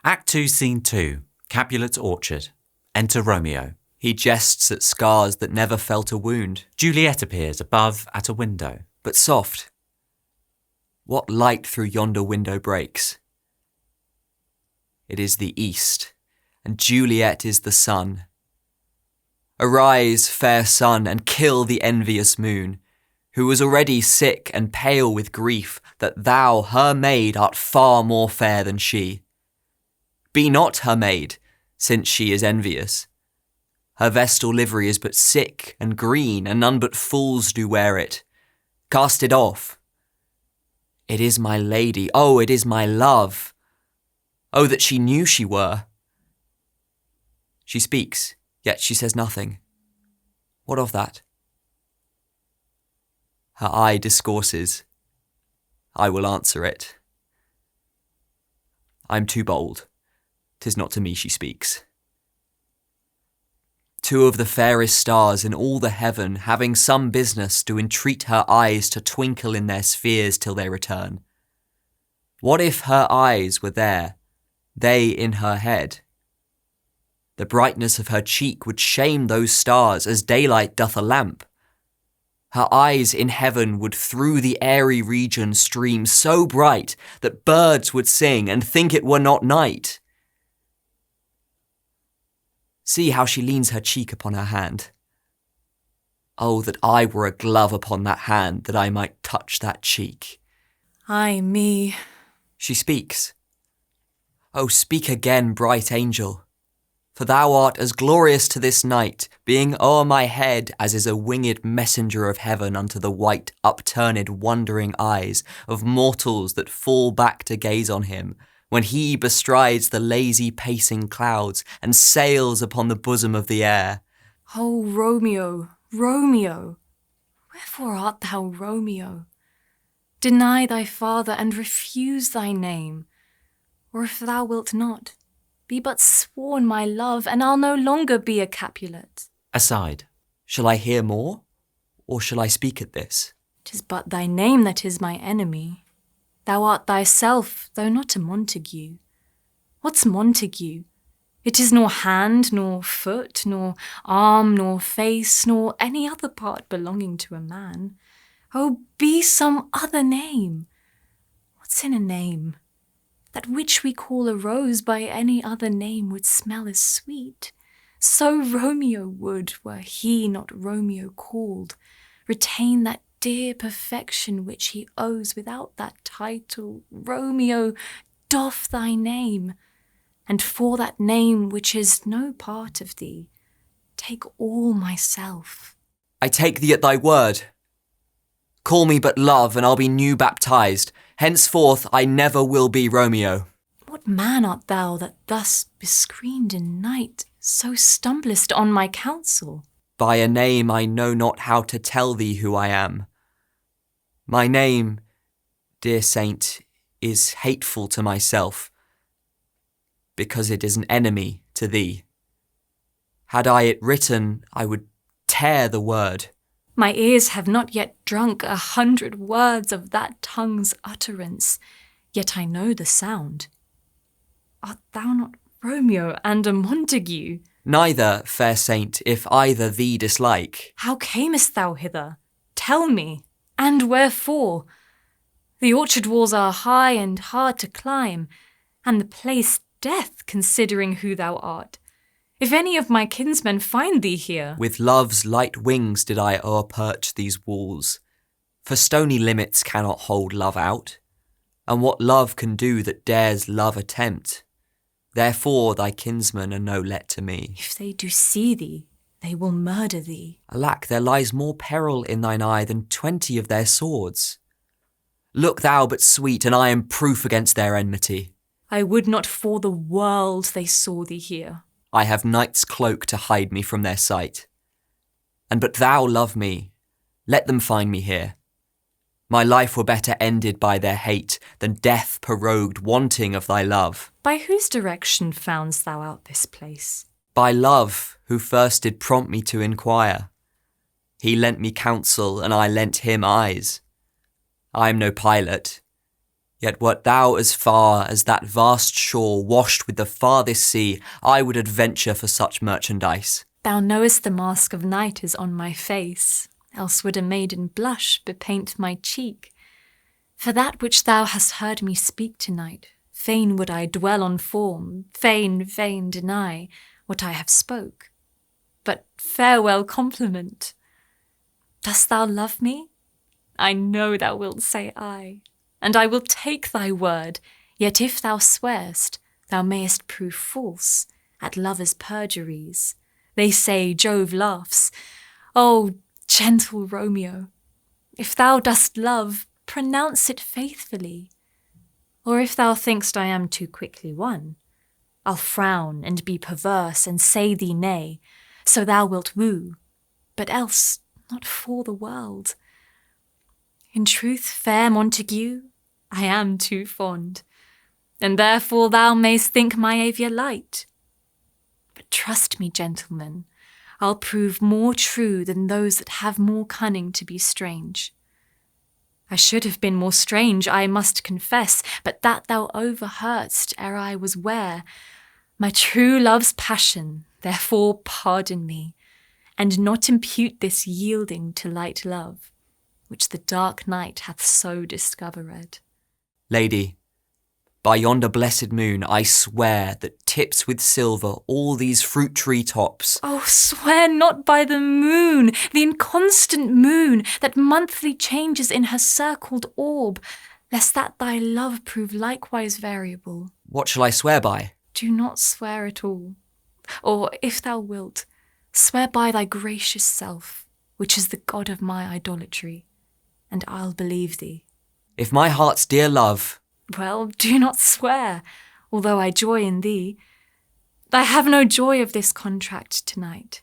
Act 2, Scene 2, Capulet's orchard. Enter Romeo. He jests at scars that never felt a wound. Juliet appears above at a window. But soft. What light through yonder window breaks? It is the east, and Juliet is the sun. Arise, fair sun, and kill the envious moon, who was already sick and pale with grief that thou, her maid, art far more fair than she. Be not her maid, since she is envious. Her vestal livery is but sick and green, and none but fools do wear it. Cast it off. It is my lady, oh, it is my love. Oh, that she knew she were. She speaks, yet she says nothing. What of that? Her eye discourses. I will answer it. I'm too bold. 'Tis not to me she speaks. Two of the fairest stars in all the heaven, having some business, do entreat her eyes to twinkle in their spheres till they return. What if her eyes were there, they in her head? The brightness of her cheek would shame those stars as daylight doth a lamp. Her eyes in heaven would through the airy region stream so bright that birds would sing and think it were not night. See how she leans her cheek upon her hand. Oh, that I were a glove upon that hand, that I might touch that cheek. Ay me. She speaks. Oh, speak again, bright angel, for thou art as glorious to this night, being o'er my head as is a winged messenger of heaven unto the white, upturned, wondering eyes of mortals that fall back to gaze on him, when he bestrides the lazy pacing clouds and sails upon the bosom of the air. O Romeo, Romeo, wherefore art thou Romeo? Deny thy father and refuse thy name, or if thou wilt not, be but sworn my love, and I'll no longer be a Capulet. Aside. Shall I hear more, or shall I speak at this? 'Tis but thy name that is my enemy. Thou art thyself, though not a Montague. What's Montague? It is nor hand, nor foot, nor arm, nor face, nor any other part belonging to a man. Oh, be some other name. What's in a name? That which we call a rose by any other name would smell as sweet. So Romeo would, were he not Romeo called, retain that dear perfection which he owes without that title. Romeo, doff thy name, and for that name which is no part of thee, take all myself. I take thee at thy word. Call me but love, and I'll be new baptized. Henceforth I never will be Romeo. What man art thou that thus, bescreened in night, so stumblest on my counsel? By a name I know not how to tell thee who I am. My name, dear saint, is hateful to myself, because it is an enemy to thee. Had I it written, I would tear the word. My ears have not yet drunk 100 words of that tongue's utterance, yet I know the sound. Art thou not Romeo and a Montague? Neither, fair saint, if either thee dislike. How camest thou hither? Tell me, and wherefore? The orchard walls are high and hard to climb, and the place death, considering who thou art. If any of my kinsmen find thee here, with love's light wings did I o'erperch these walls, for stony limits cannot hold love out, and what love can do that dares love attempt? Therefore thy kinsmen are no let to me. If they do see thee, they will murder thee. Alack, there lies more peril in thine eye than 20 of their swords. Look thou but sweet, and I am proof against their enmity. I would not for the world they saw thee here. I have night's cloak to hide me from their sight. And but thou love me, let them find me here. My life were better ended by their hate than death prorogued wanting of thy love. By whose direction foundst thou out this place? By love, who first did prompt me to inquire. He lent me counsel, and I lent him eyes. I am no pilot, Yet wert thou as far as that vast shore washed with the farthest sea, I would adventure for such merchandise. Thou knowest the mask of night is on my face, else would a maiden blush bepaint my cheek. For that which thou hast heard me speak tonight, fain would I dwell on form, fain deny what I have spoke. But farewell compliment. Dost thou love me? I know thou wilt say aye, and I will take thy word, yet if thou swear'st, thou mayest prove false at lovers' perjuries. They say Jove laughs. O gentle Romeo, if thou dost love, pronounce it faithfully. Or if thou think'st I am too quickly won, I'll frown and be perverse and say thee nay, so thou wilt woo, but else not for the world. In truth, fair Montague, I am too fond, and therefore thou mayst think my aviour light. But trust me, gentlemen, I'll prove more true than those that have more cunning to be strange. I should have been more strange, I must confess, but that thou overheardst ere I was ware my true love's passion, therefore pardon me, and not impute this yielding to light love, which the dark night hath so discovered. Lady, by yonder blessed moon, I swear that tips with silver all these fruit tree tops. Oh, swear not by the moon, the inconstant moon, that monthly changes in her circled orb, lest that thy love prove likewise variable. What shall I swear by? Do not swear at all. Or, if thou wilt, swear by thy gracious self, which is the god of my idolatry, and I'll believe thee. If my heart's dear love... Well, do not swear, although I joy in thee. I have no joy of this contract tonight.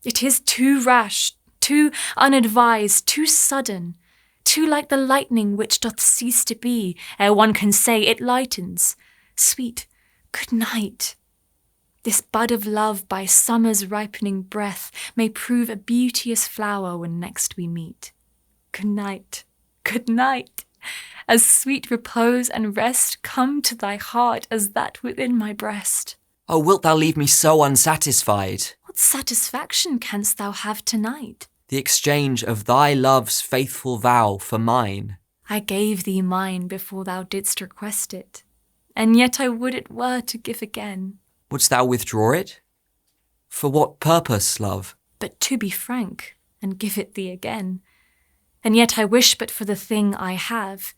It is too rash, too unadvised, too sudden, too like the lightning which doth cease to be, ere one can say it lightens. Sweet, good night. This bud of love by summer's ripening breath may prove a beauteous flower when next we meet. Good night, good night. As sweet repose and rest come to thy heart as that within my breast. Oh, wilt thou leave me so unsatisfied? What satisfaction canst thou have tonight? The exchange of thy love's faithful vow for mine. I gave thee mine before thou didst request it, and yet I would it were to give again. Wouldst thou withdraw it? For what purpose, love? But to be frank, and give it thee again. And yet I wish but for the thing I have.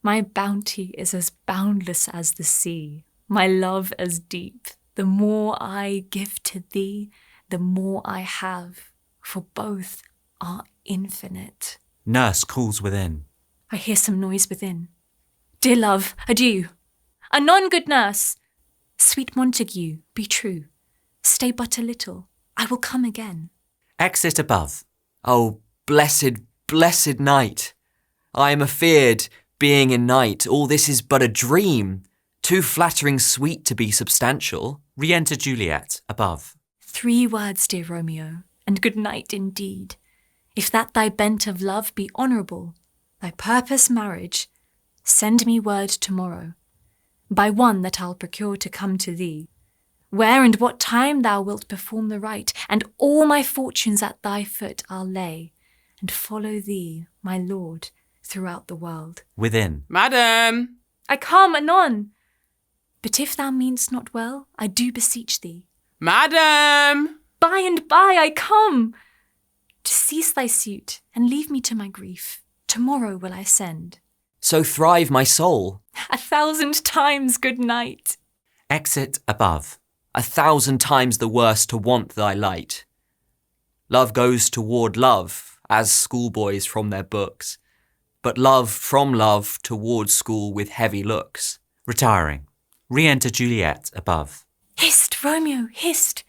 My bounty is as boundless as the sea, my love as deep. The more I give to thee, the more I have, for both are infinite. Nurse calls within. I hear some noise within. Dear love, adieu. Anon, good nurse. Sweet Montague, be true. Stay but a little. I will come again. Exit above. Oh, blessed night. I am afeard, being in night, all this is but a dream, too flattering sweet to be substantial. Re-enter Juliet above. 3 words, dear Romeo, and good night indeed. If that thy bent of love be honourable, thy purpose marriage, send me word tomorrow, by one that I'll procure to come to thee, where and what time thou wilt perform the rite, and all my fortunes at thy foot I'll lay, and follow thee, my lord, throughout the world. Within. Madam! I come anon. But if thou mean'st not well, I do beseech thee. Madam! By and by I come. To cease thy suit, and leave me to my grief, tomorrow will I send. So thrive my soul. 1,000 times good night. Exit above. 1,000 times the worse to want thy light. Love goes toward love, as schoolboys from their books, but love from love toward school with heavy looks. Retiring. Re-enter Juliet above. Hist, Romeo, hist!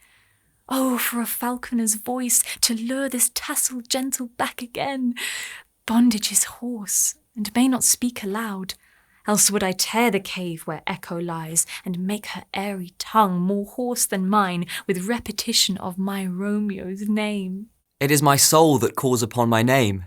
Oh, for a falconer's voice to lure this tassel gentle back again. Bondage is hoarse, and may not speak aloud, else would I tear the cave where echo lies, and make her airy tongue more hoarse than mine with repetition of my Romeo's name. It is my soul that calls upon my name.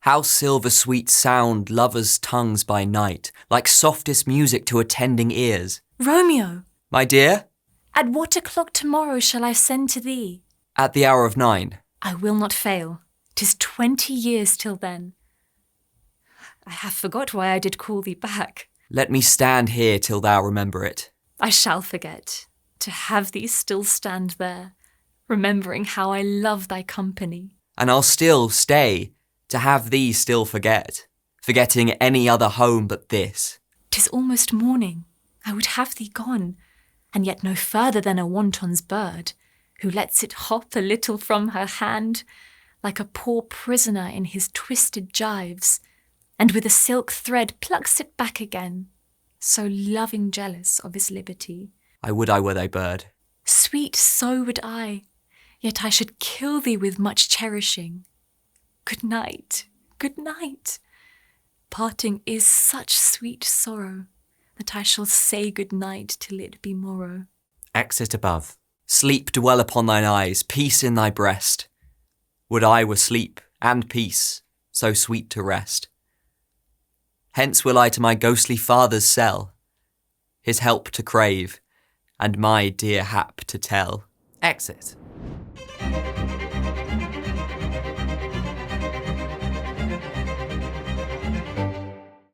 How silver sweet sound lovers' tongues by night, like softest music to attending ears. Romeo, My dear, at what o'clock tomorrow shall I send to thee? at the hour of 9. I will not fail. 'Tis 20 years till then. I have forgot why I did call thee back. Let me stand here till thou remember it. I shall forget, to have thee still stand there, remembering how I love thy company. And I'll still stay, to have thee still forget, forgetting any other home but this. 'Tis almost morning. I would have thee gone, and yet no further than a wanton's bird, who lets it hop a little from her hand, like a poor prisoner in his twisted gyves, and with a silk thread plucks it back again, so loving jealous of his liberty. I would I were thy bird. Sweet, so would I, yet I should kill thee with much cherishing. Good night, good night. Parting is such sweet sorrow, that I shall say good night till it be morrow. Exit above. Sleep dwell upon thine eyes, peace in thy breast. Would I were sleep and peace, so sweet to rest. Hence will I to my ghostly father's cell, his help to crave, and my dear hap to tell. Exit.